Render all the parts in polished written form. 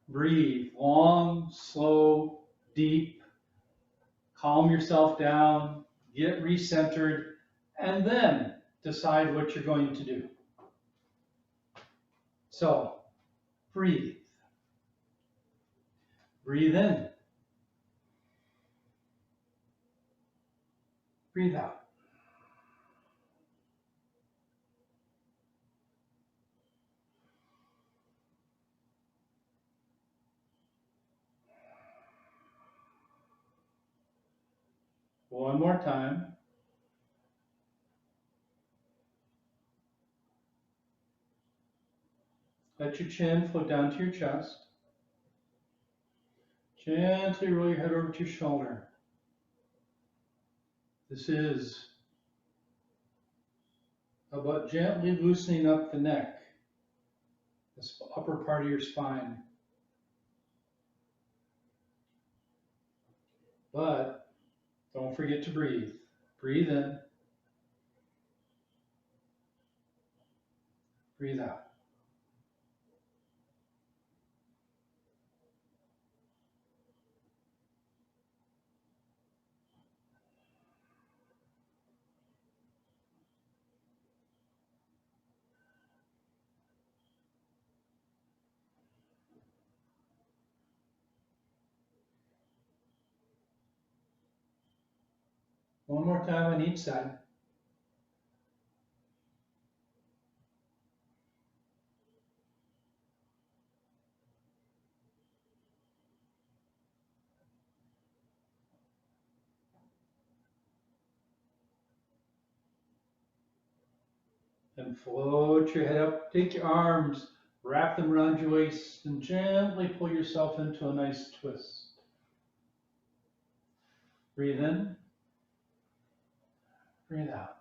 Breathe long, slow, deep. Calm yourself down, get recentered, and then decide what you're going to do. So, breathe. Breathe in. Breathe out. One more time. Let your chin float down to your chest. Gently roll your head over to your shoulder. This is about gently loosening up the neck, the upper part of your spine. But don't forget to breathe. Breathe in. Breathe out. One more time on each side. And float your head up. Take your arms, wrap them around your waist, and gently pull yourself into a nice twist. Breathe in. Breathe out.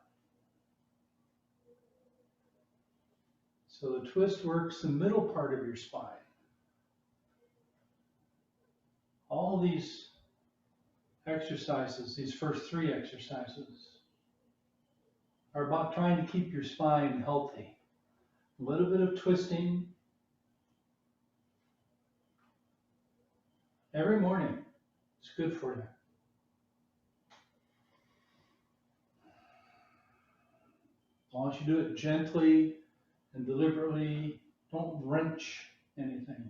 So the twist works the middle part of your spine. All these exercises, these first three exercises, are about trying to keep your spine healthy. A little bit of twisting every morning. It's good for you. As long as you do it gently and deliberately, don't wrench anything.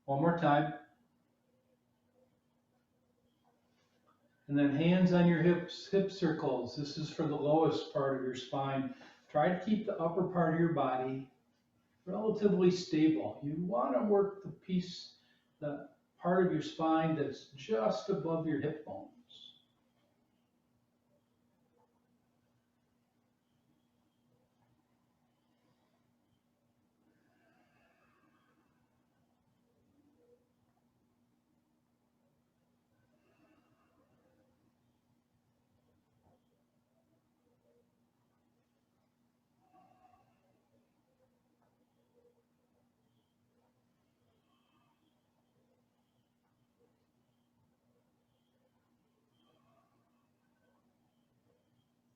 One more time. And then hands on your hips, hip circles. This is for the lowest part of your spine. Try to keep the upper part of your body relatively stable. You want to work the part of your spine that's just above your hip bones.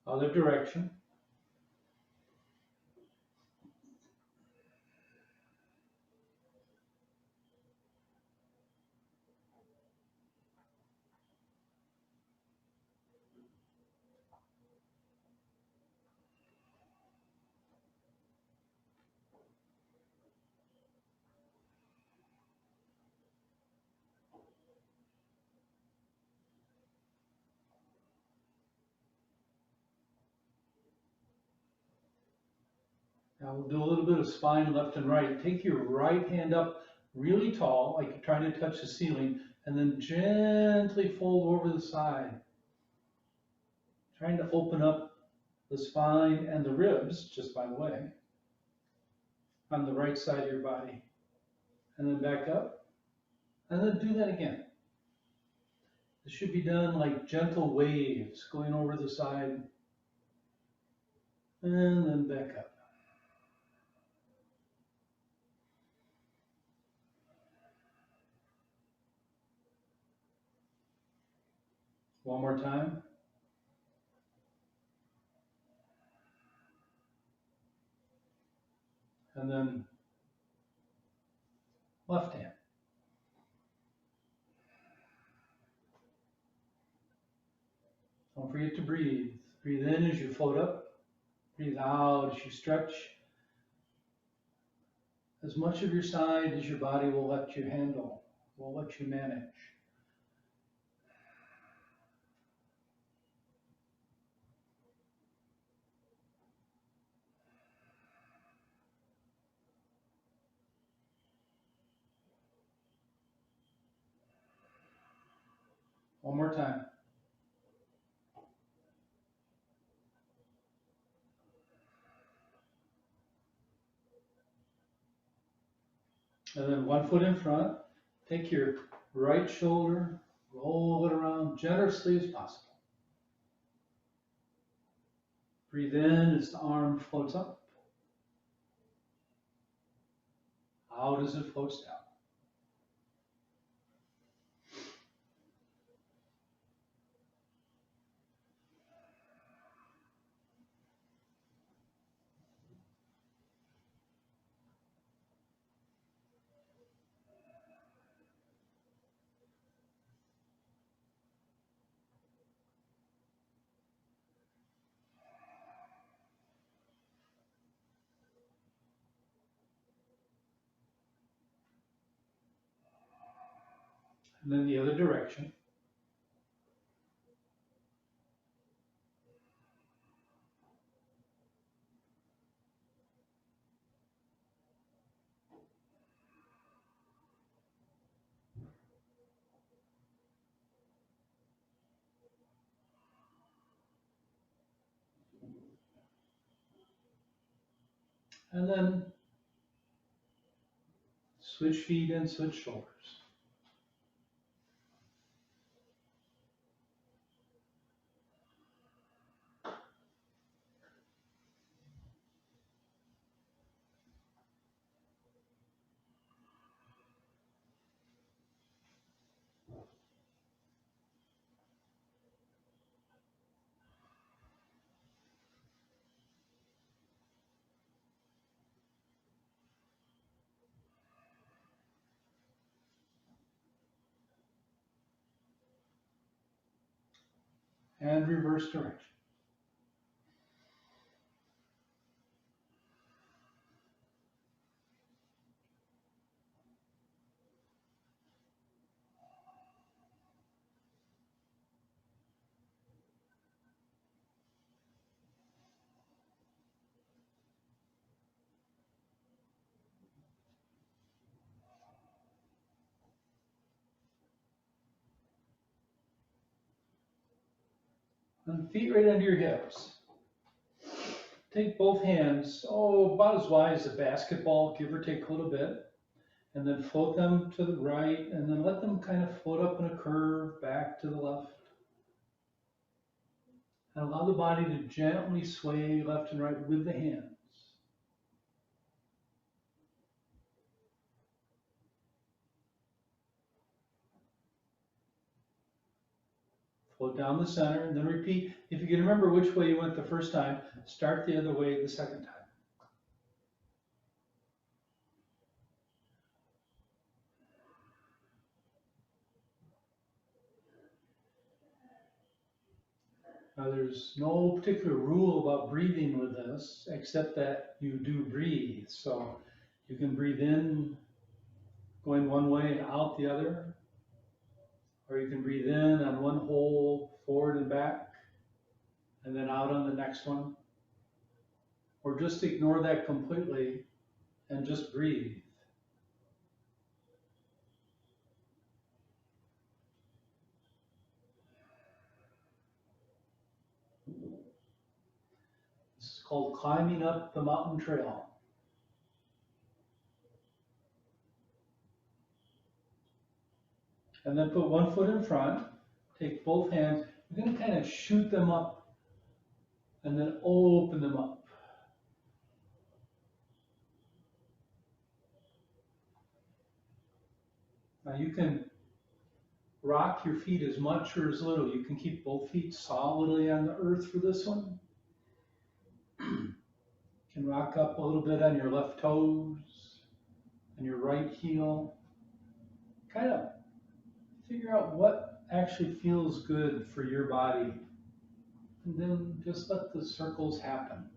Other direction. Now we'll do a little bit of spine left and right. Take your right hand up really tall, like you're trying to touch the ceiling, and then gently fold over the side. Trying to open up the spine and the ribs, just by the way, on the right side of your body. And then back up, and then do that again. This should be done like gentle waves going over the side, and then back up. One more time. And then left hand. Don't forget to breathe. Breathe in as you float up. Breathe out as you stretch. As much of your side as your body will let you handle, will let you manage. One more time. And then one foot in front. Take your right shoulder, roll it around generously as possible. Breathe in as the arm floats up. Out as it floats down. And then the other direction. And then switch feet and switch shoulders. And reverse direction. And feet right under your hips. Take both hands, about as wide as a basketball, give or take a little bit. And then float them to the right, and then let them kind of float up in a curve back to the left. And allow the body to gently sway left and right with the hands. Float down the center, and then repeat. If you can remember which way you went the first time, start the other way the second time. Now, there's no particular rule about breathing with this, except that you do breathe. So you can breathe in going one way and out the other, or you can breathe in on one hole, forward and back, and then out on the next one, or just ignore that completely and just breathe. This is called climbing up the mountain trail. And then put one foot in front, take both hands, you're going to kind of shoot them up and then open them up. Now you can rock your feet as much or as little. You can keep both feet solidly on the earth for this one. You can rock up a little bit on your left toes and your right heel. Kind of figure out what actually feels good for your body. And then just let the circles happen.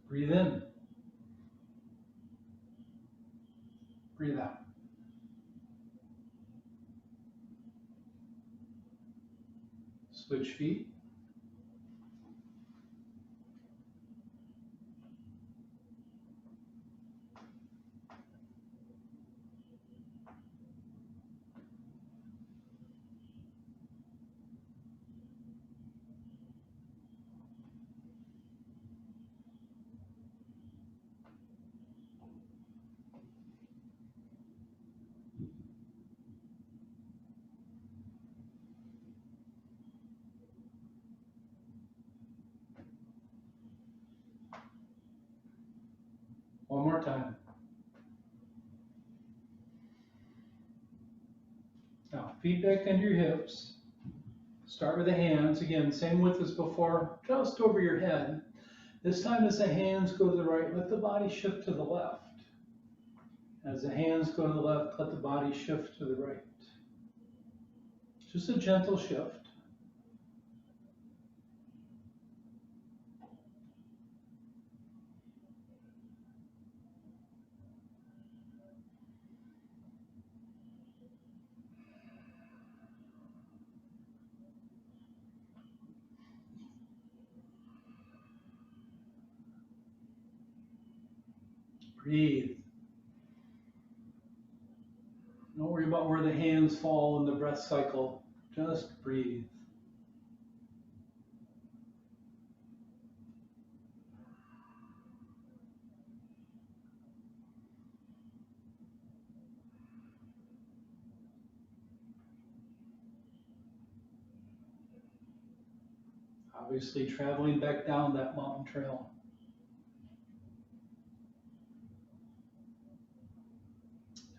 Breathe in. Breathe out. Switch feet. One more time. Now, feet back under your hips. Start with the hands. Again, same width as before, just over your head. This time as the hands go to the right, let the body shift to the left. As the hands go to the left, let the body shift to the right. Just a gentle shift. Breathe. Don't worry about where the hands fall in the breath cycle. Just breathe. Obviously traveling back down that mountain trail.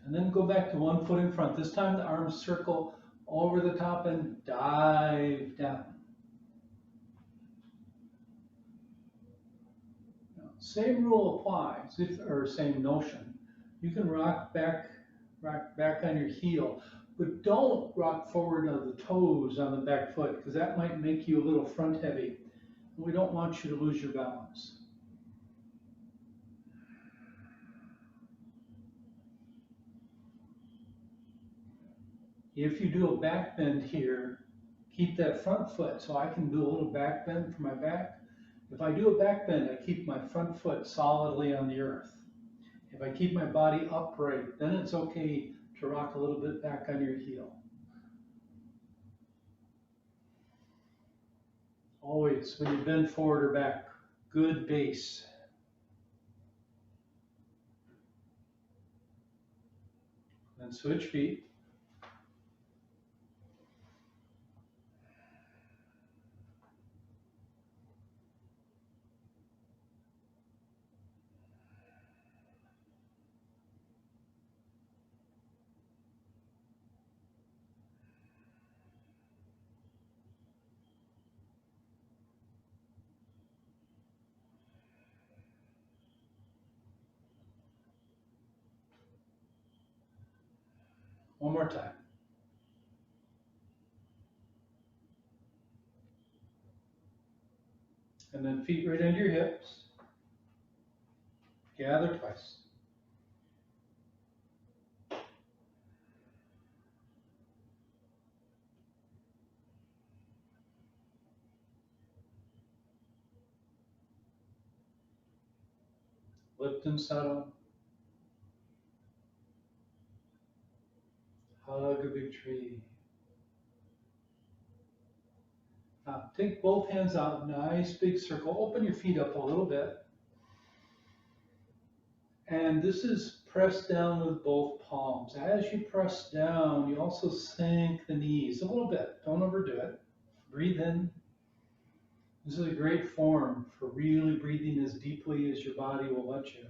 And then go back to one foot in front. This time the arms circle over the top and dive down. Now, same rule applies, or same notion. You can rock back on your heel, but don't rock forward on the toes on the back foot, because that might make you a little front heavy. We don't want you to lose your balance. If you do a back bend here, keep that front foot. So I can do a little back bend for my back. If I do a back bend, I keep my front foot solidly on the earth. If I keep my body upright, then it's okay to rock a little bit back on your heel. Always, when you bend forward or back, good base. Then switch feet. One more time. And then feet right under your hips. Gather twice. Lift and settle. Hug a big tree. Now take both hands out, nice big circle. Open your feet up a little bit. And this is press down with both palms. As you press down, you also sink the knees a little bit. Don't overdo it. Breathe in. This is a great form for really breathing as deeply as your body will let you.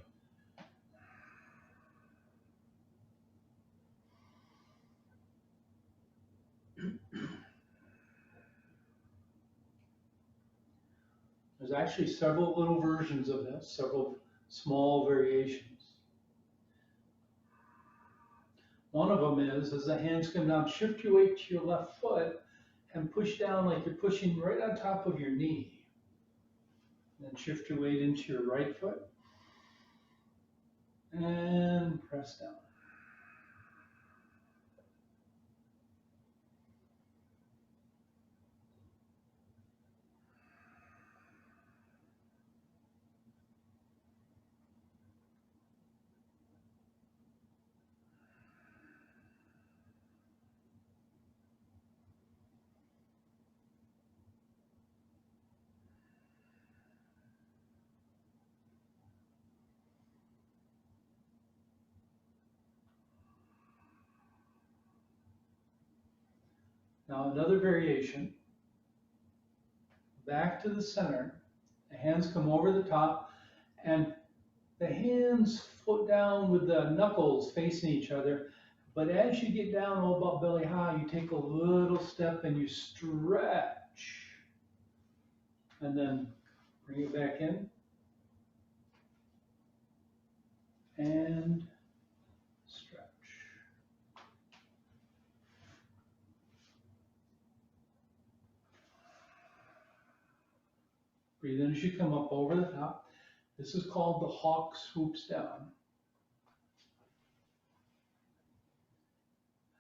There's actually several little versions of this, several small variations. One of them is, as the hands come down, shift your weight to your left foot and push down like you're pushing right on top of your knee. Then shift your weight into your right foot and press down. Now another variation, back to the center, the hands come over the top, and the hands float down with the knuckles facing each other. But as you get down all about belly high, you take a little step and you stretch. And then bring it back in. And stretch. Breathe in as you come up over the top. This is called the hawk swoops down.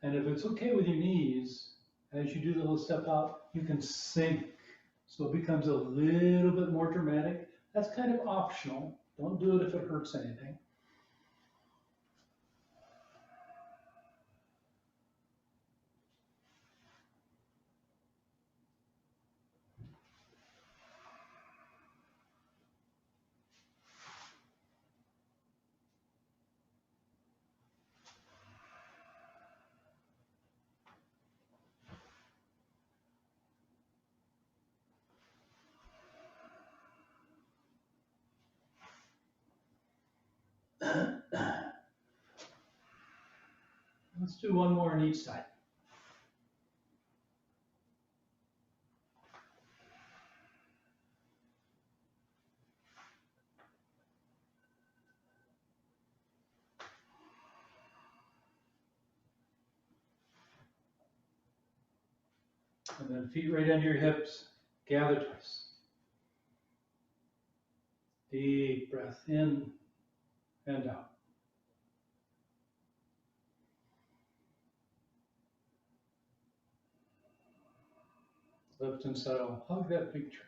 And if it's okay with your knees, as you do the little step out, you can sink. So it becomes a little bit more dramatic. That's kind of optional. Don't do it if it hurts anything. Let's do one more on each side. And then feet right under your hips, gather twice. Deep breath in and out. Lift and settle, hug that big tree.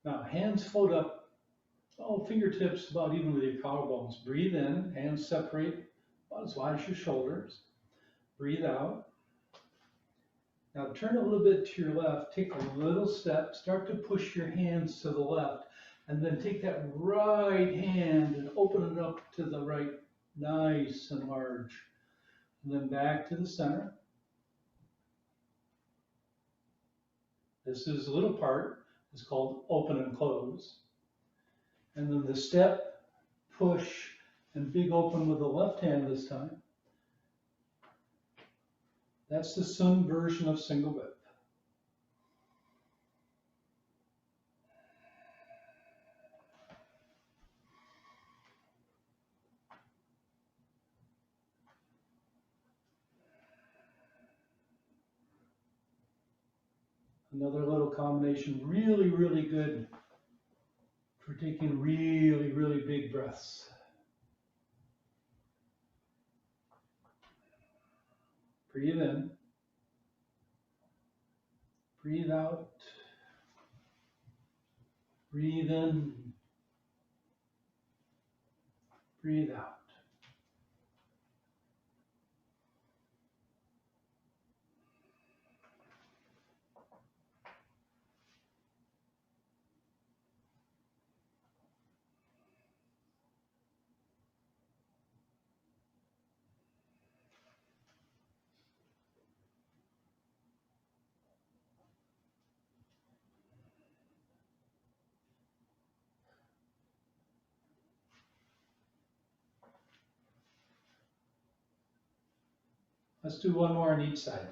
Now, hands float up, fingertips about even with your collarbones. Breathe in, hands separate about as wide as your shoulders. Breathe out. Now turn a little bit to your left, take a little step, start to push your hands to the left, and then take that right hand and open it up to the right, nice and large. And then back to the center. This is a little part, it's called open and close. And then the step, push, and big open with the left hand this time. That's the Sun version of single whip. Another little combination, really, really good for taking really, really big breaths. Breathe in. Breathe out. Breathe in. Breathe out. Let's do one more on each side.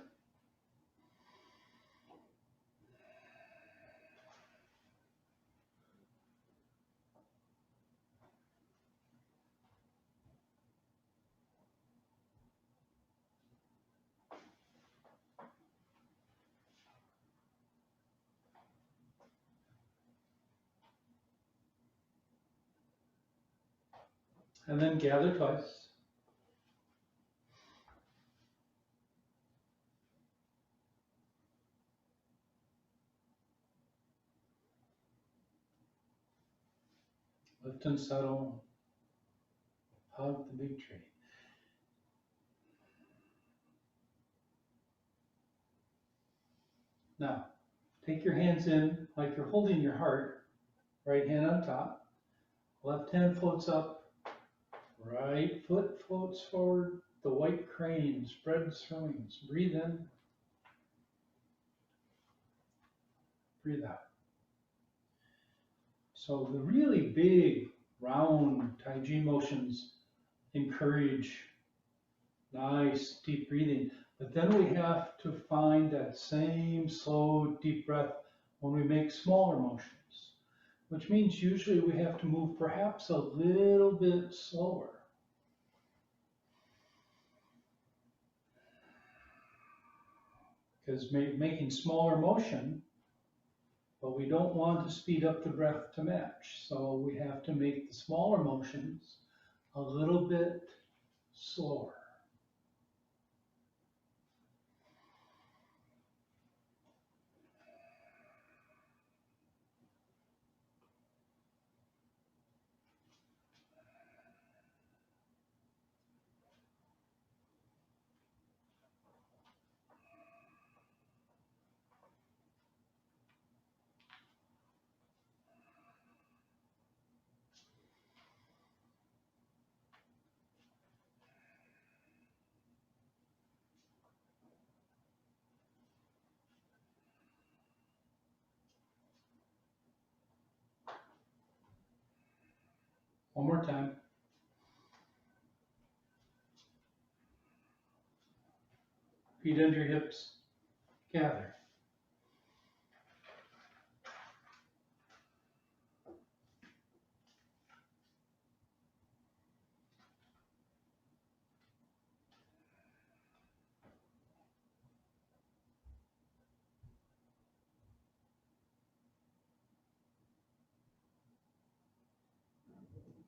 And then gather twice. Lift and settle. Hug the big tree. Now, take your hands in like you're holding your heart. Right hand on top. Left hand floats up. Right foot floats forward. The white crane spreads her wings. Breathe in. Breathe out. So the really big, round Tai Chi motions encourage nice, deep breathing. But then we have to find that same slow, deep breath when we make smaller motions, which means usually we have to move perhaps a little bit slower. Because making smaller motion, but we don't want to speed up the breath to match. So we have to make the smaller motions a little bit slower. One more time. Feet under your hips. Gather.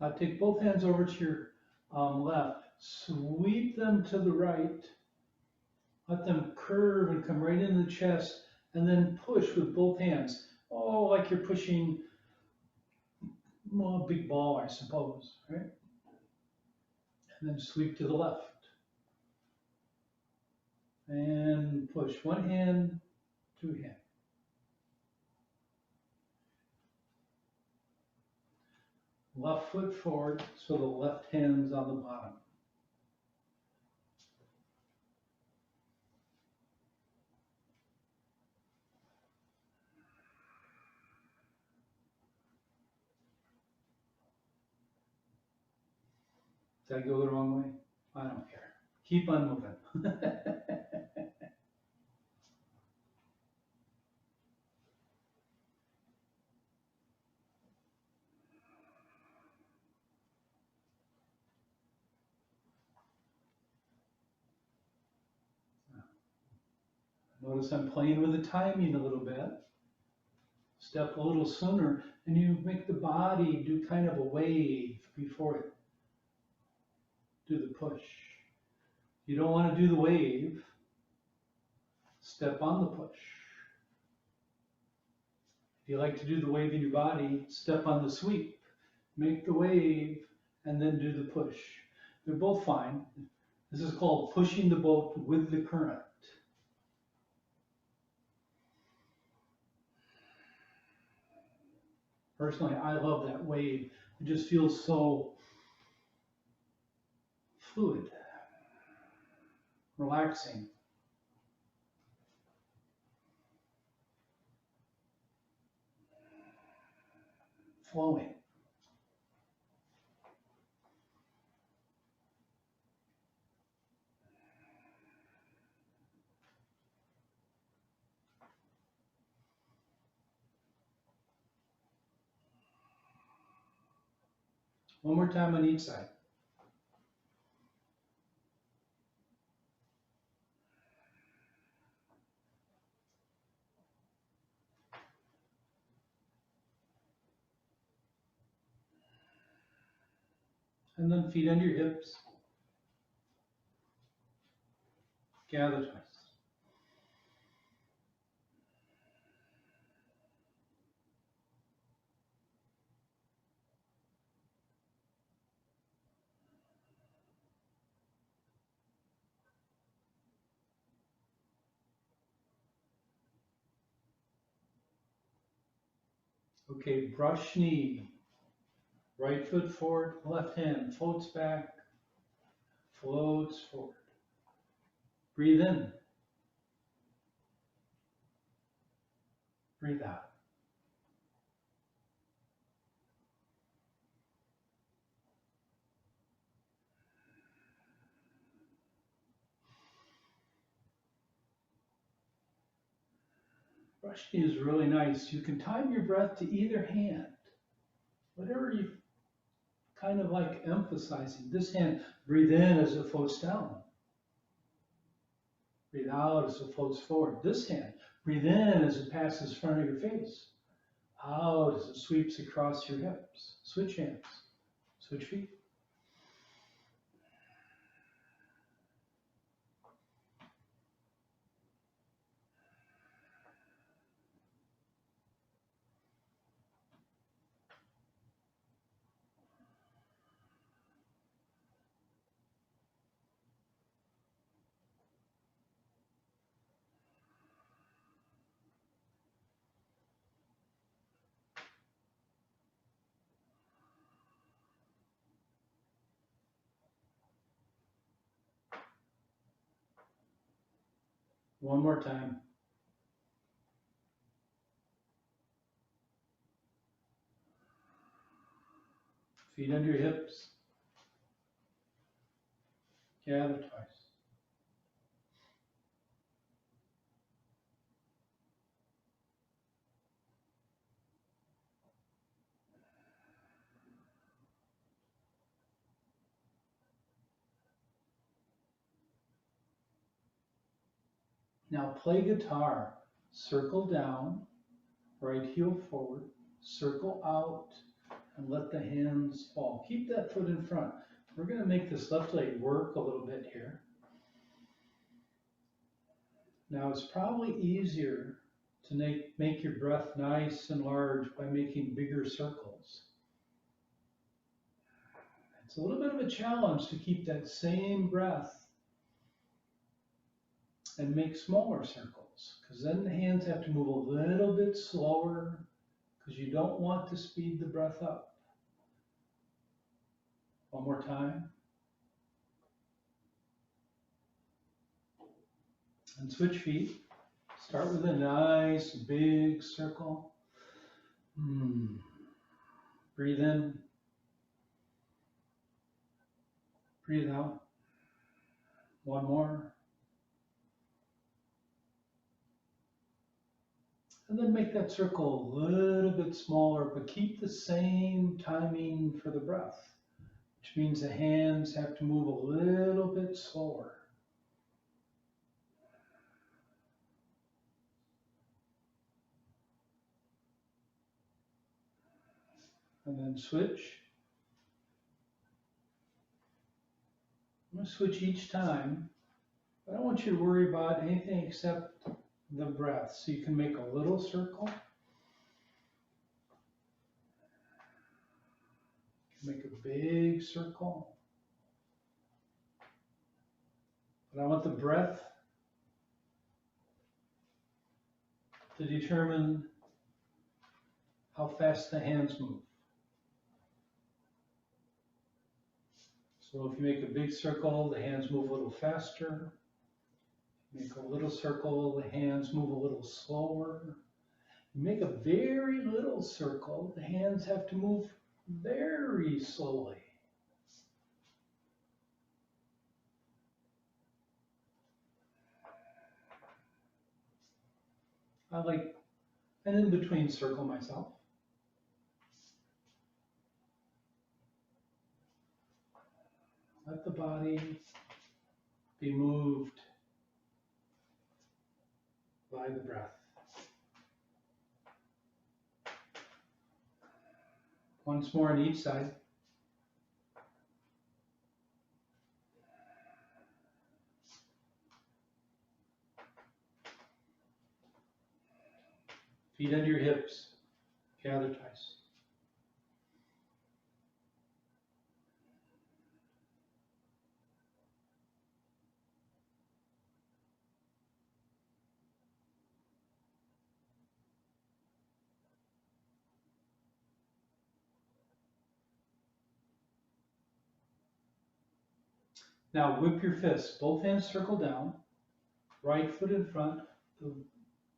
Now take both hands over to your left. Sweep them to the right. Let them curve and come right into the chest, and then push with both hands. Oh, like you're pushing a big ball, I suppose, right? And then sweep to the left. And push one hand, two hands. Left foot forward, so the left hand's on the bottom. Did I go the wrong way? I don't care. Keep on moving. Notice I'm playing with the timing a little bit. Step a little sooner, and you make the body do kind of a wave before it do the push. You don't want to do the wave. Step on the push. If you like to do the wave in your body, step on the sweep. Make the wave, and then do the push. They're both fine. This is called pushing the boat with the current. Personally, I love that wave. It just feels so fluid, relaxing. Flowing. One more time on each side. And then feet under your hips. Gather twice. Okay, brush knee. Right foot forward, left hand floats back, floats forward. Breathe in. Breathe out. Brush knee is really nice. You can time your breath to either hand. Whatever you kind of like emphasizing. This hand, breathe in as it floats down. Breathe out as it floats forward. This hand, breathe in as it passes in front of your face. Out as it sweeps across your hips. Switch hands. Switch feet. One more time. Feet under your hips. Gather twice. Now play guitar. Circle down, right heel forward, circle out, and let the hands fall. Keep that foot in front. We're going to make this left leg work a little bit here. Now it's probably easier to make your breath nice and large by making bigger circles. It's a little bit of a challenge to keep that same breath and make smaller circles, because then the hands have to move a little bit slower, because you don't want to speed the breath up. One more time. And switch feet. Start with a nice big circle. Breathe in. Breathe out. One more. And then make that circle a little bit smaller, but keep the same timing for the breath, which means the hands have to move a little bit slower. And then switch. I'm going to switch each time. I don't want you to worry about anything except the breath. So you can make a little circle. You can make a big circle. But I want the breath to determine how fast the hands move. So if you make a big circle, the hands move a little faster. Make a little circle, the hands move a little slower. You make a very little circle, the hands have to move very slowly. I like an in-between circle myself. Let the body be moved by the breath. Once more on each side. Feet under your hips, gather twice. Now whip your fists, both hands circle down, right foot in front, the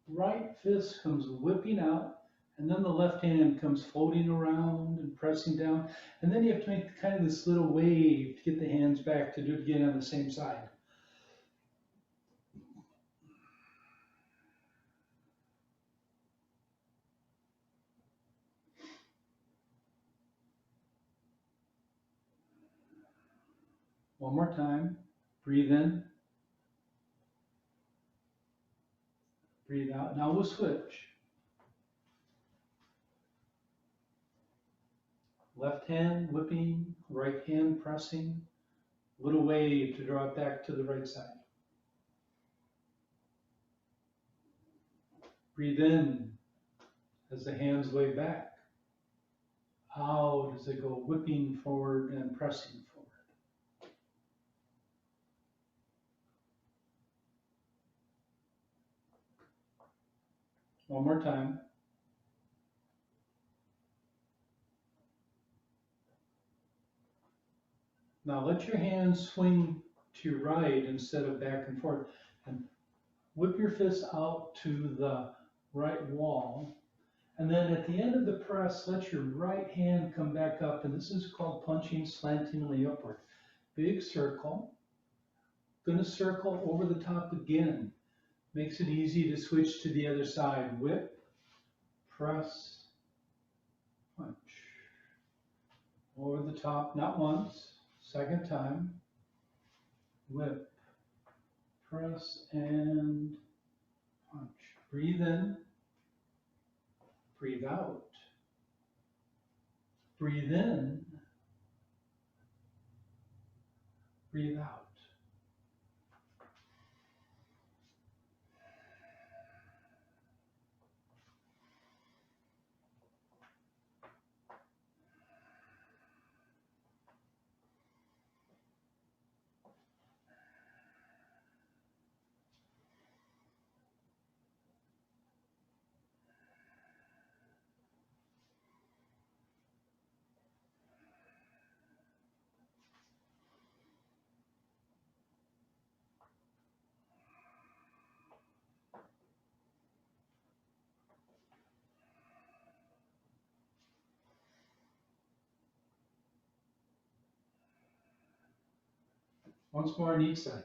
right fist comes whipping out, and then the left hand comes floating around and pressing down, and then you have to make kind of this little wave to get the hands back to do it again on the same side. One more time. Breathe in. Breathe out. Now we'll switch. Left hand whipping, right hand pressing. Little wave to draw it back to the right side. Breathe in as the hands wave back. Out as they go whipping forward and pressing forward. One more time. Now let your hands swing to your right instead of back and forth. And whip your fists out to the right wall. And then at the end of the press, let your right hand come back up. And this is called punching slantingly upward. Big circle. Gonna circle over the top again. Makes it easy to switch to the other side. Whip, press, punch. Over the top, not once. Second time. Whip, press, and punch. Breathe in. Breathe out. Breathe in. Breathe out. Once more on each side.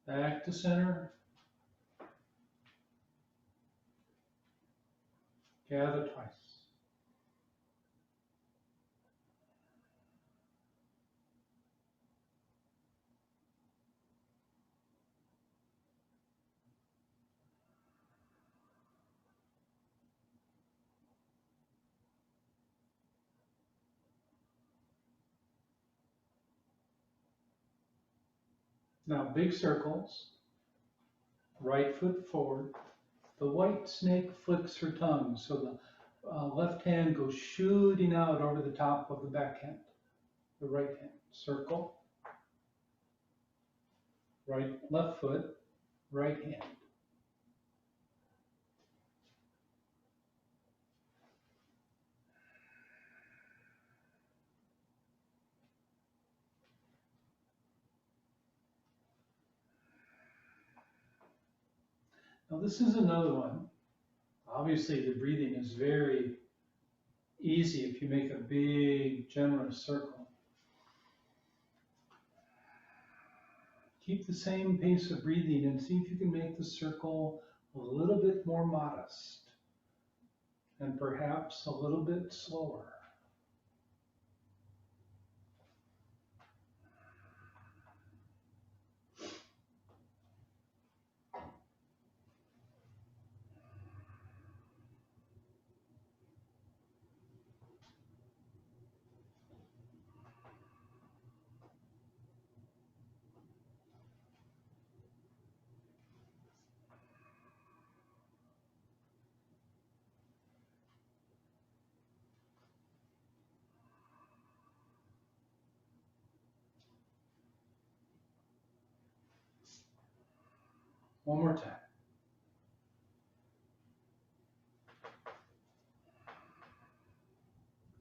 Back to center. Gather twice. Now big circles, right foot forward. The white snake flicks her tongue, so the left hand goes shooting out over the top of the backhand. The right hand, circle, right, left foot, right hand. Now this is another one. Obviously the breathing is very easy if you make a big, generous circle. Keep the same pace of breathing and see if you can make the circle a little bit more modest and perhaps a little bit slower. One more time.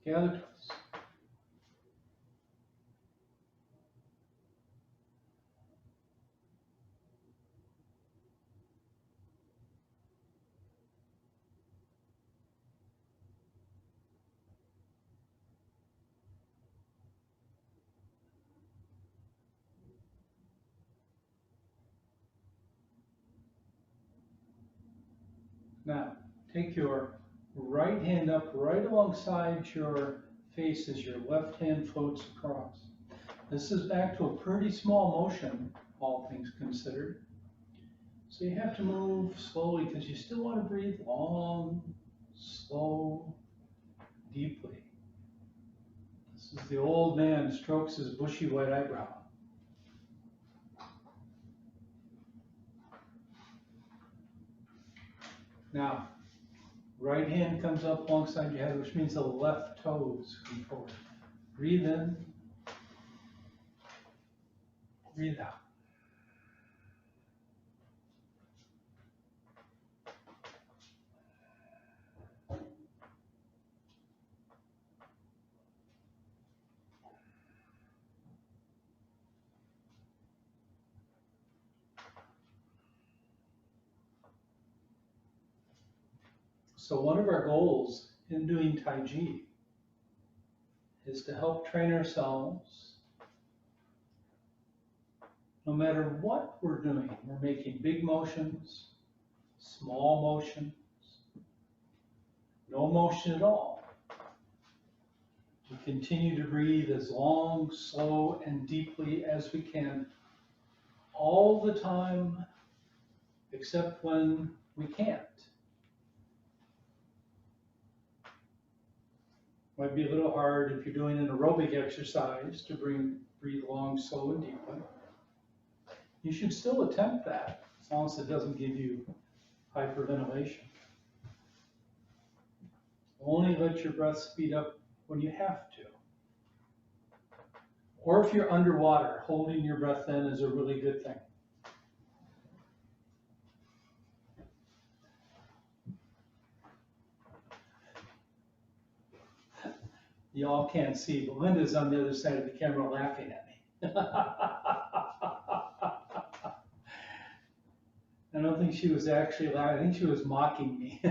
Gather toes. Now, take your right hand up right alongside your face as your left hand floats across. This is back to a pretty small motion, all things considered. So you have to move slowly because you still want to breathe long, slow, deeply. This is the old man strokes his bushy white eyebrow. Now, right hand comes up alongside your head, which means the left toes come forward. Breathe in, breathe out. So one of our goals in doing Tai Chi is to help train ourselves, no matter what we're doing. We're making big motions, small motions, no motion at all. We continue to breathe as long, slow, and deeply as we can all the time, except when we can't. Might be a little hard if you're doing an aerobic exercise to breathe long, slow, and deeply. You should still attempt that, as long as it doesn't give you hyperventilation. Only let your breath speed up when you have to. Or if you're underwater, holding your breath in is a really good thing. Y'all can't see, but Linda's on the other side of the camera laughing at me. I don't think she was actually laughing. I think she was mocking me.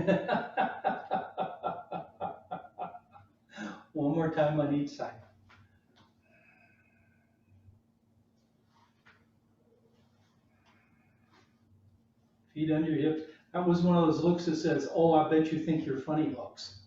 One more time on each side. Feet under your hips. That was one of those looks that says, "Oh, I bet you think you're funny" looks.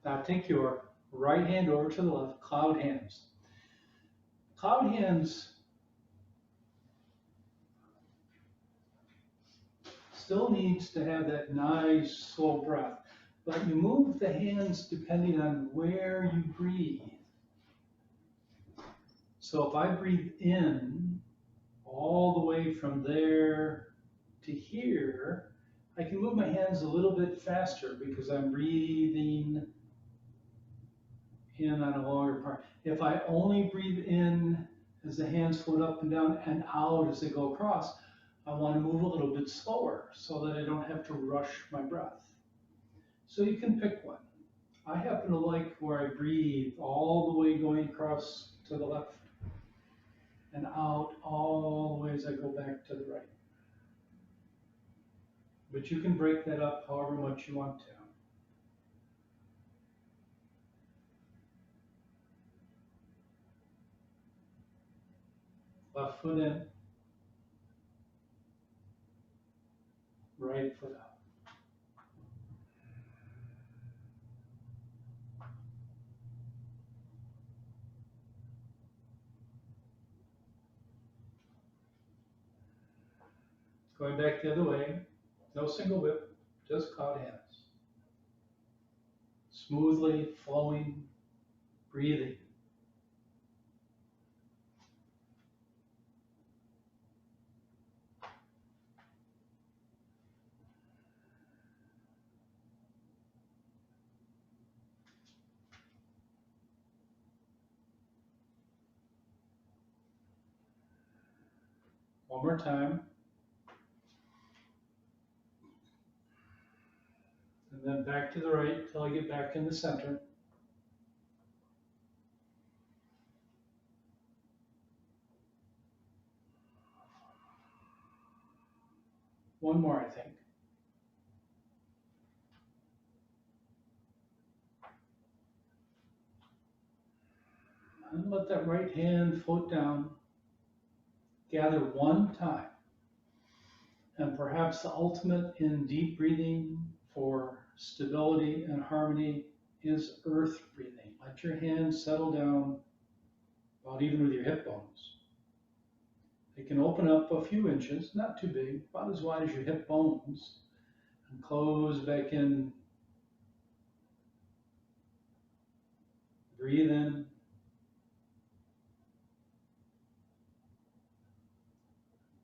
Now take your right hand over to the left, cloud hands. Cloud hands still needs to have that nice slow breath, but you move the hands depending on where you breathe. So if I breathe in all the way from there to here, I can move my hands a little bit faster because I'm breathing in on a longer part. If I only breathe in as the hands float up and down and out as they go across, I want to move a little bit slower so that I don't have to rush my breath. So you can pick one. I happen to like where I breathe all the way going across to the left and out all the way as I go back to the right. But you can break that up however much you want to. Left foot in, right foot out. Going back the other way, no single whip, just cloud hands. Smoothly flowing, breathing. One more time. And then back to the right until I get back in the center. One more, I think. And let that right hand float down. Gather one time. And perhaps the ultimate in deep breathing for stability and harmony is earth breathing. Let your hands settle down, about even with your hip bones. They can open up a few inches, not too big, about as wide as your hip bones, and close back in. Breathe in.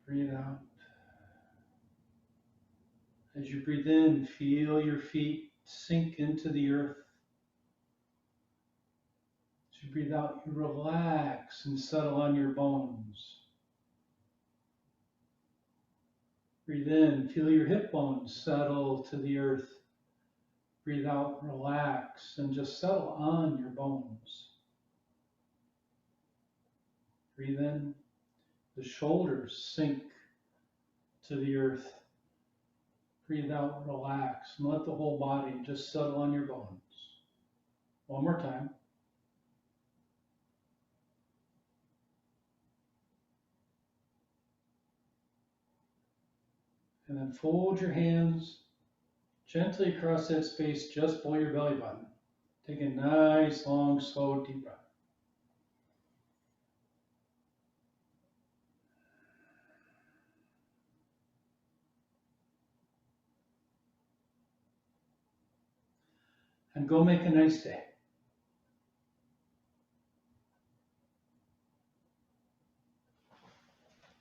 Breathe out. As you breathe in, feel your feet sink into the earth. As you breathe out, you relax and settle on your bones. Breathe in, feel your hip bones settle to the earth. Breathe out, relax, and just settle on your bones. Breathe in, the shoulders sink to the earth. Breathe out, relax, and let the whole body just settle on your bones. One more time. And then fold your hands gently across that space just below your belly button. Take a nice, long, slow, deep breath. And go make a nice day.